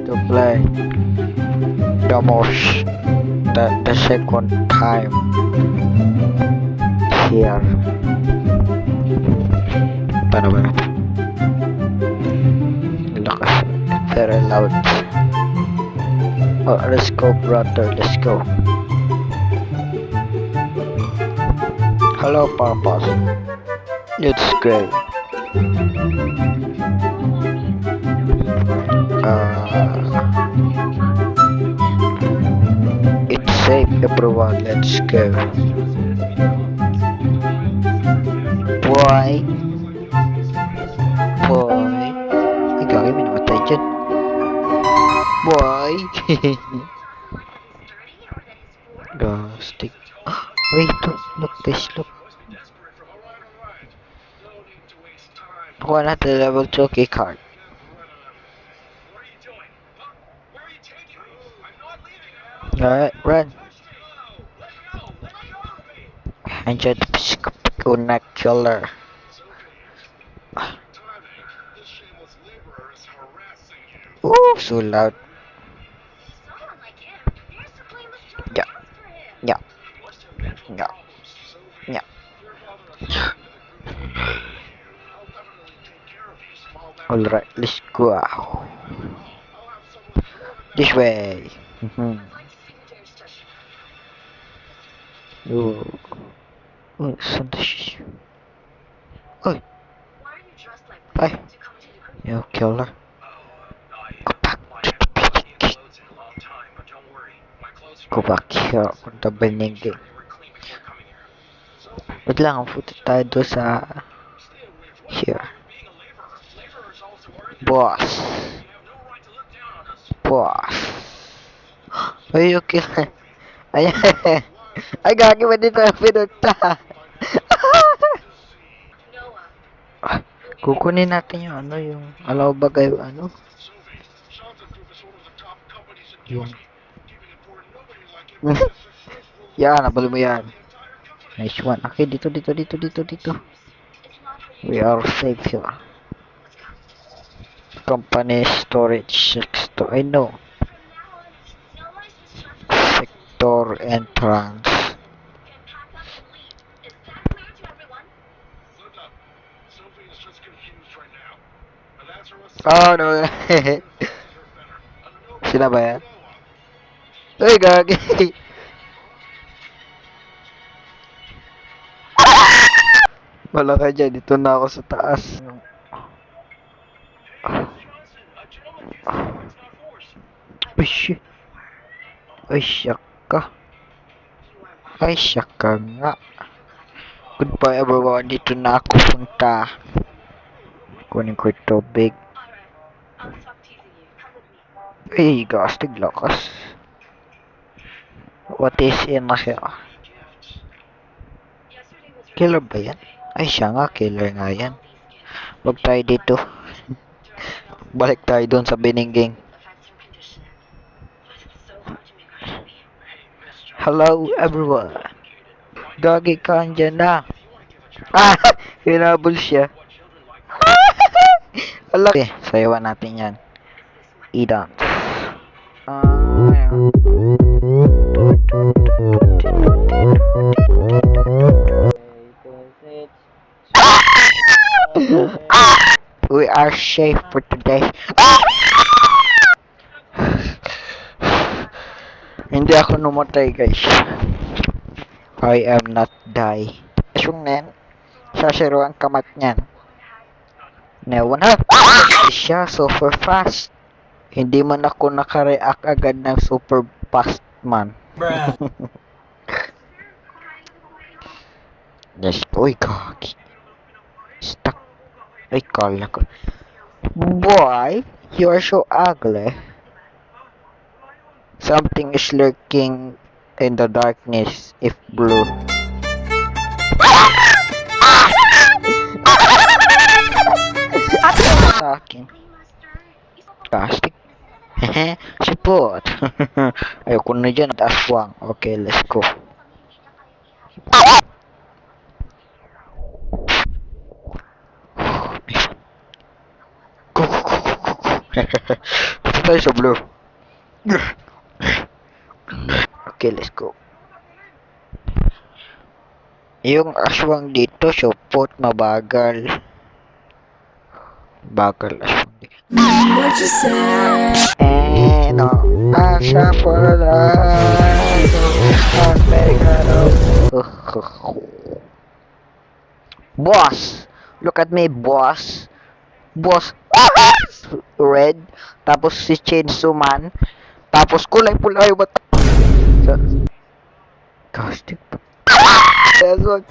to play the second time here. Paano ba natin? Lakas. Very loud. Oh, let's go, brother. Let's go. Hello, Papa. Let's go. It's safe, everyone. Let's go. Boy. Boy. Ay, gagawin, may namatay dyan. Boy. Gastic. Wait, look, guys, look. Nakuha natin level 2 key card. Alright, run. Enjoy the Psikuna killer. Ooh, so loud. Yeah. Yeah. Yeah. Yeah. Alright, let's go. This way. Oh. Oh, Sandesh. Oi. Bye. You killer. Go back to the beginning. Go back here on the beginning. Wait lang, punta tayo doon sa here. Boss. Boss. Ay, okay. Ay, ay, gagi ba dito yung pinunta? Kukunin natin yung ano, yung alaw bagay, ano? Yung... yan, nabalo mo yan. Nice one. Okay, dito. We are safe here. Company storage sector. I know. Sector entrance. Oh no. Sila ba yan? Uy, gagi. Wala ka dyan. Dito na ako sa taas. Uy, shit. Uy, syaka. Ay, syaka nga. Goodbye everyone. Dito na ako punta. Kunin ko yung tubig. Ay, gastig lakas. What is in here? Killer ba yan? Ay, siya nga. Killer nga yan. Huwag tayo dito. Balik tayo doon sa biningging. Hello everyone. Gagi ka andyan na. Ah! Hinabol siya. Hala. Okay, sayawan natin yan. I-dance. We are safe for today. Hindi ako numatay, guys. I am not die. Asyung nen, sasiro ang kamat niyan. Newan ha. Siya super fast. Hindi man ako nakareact agad ng super fast man. Yes, uy, kaki. Stuck. Ay, kala ko. Boy, you are so ugly. Something is lurking in the darkness if blue. Sa akin. Plastic. Hehe, support. Ayoko na dyan at aswang. Okay, let's go. Go. tayo sa blue. Okay, let's go. Yung aswang dito, supot, mabagal. Bagal aswang dito. What you say? No, asa pala. Americano. Boss! Look at me, boss. Boss. Red. Tapos si Chainsaw Man. Tapos kulay pula yung mata. Gosh, dude. That's what.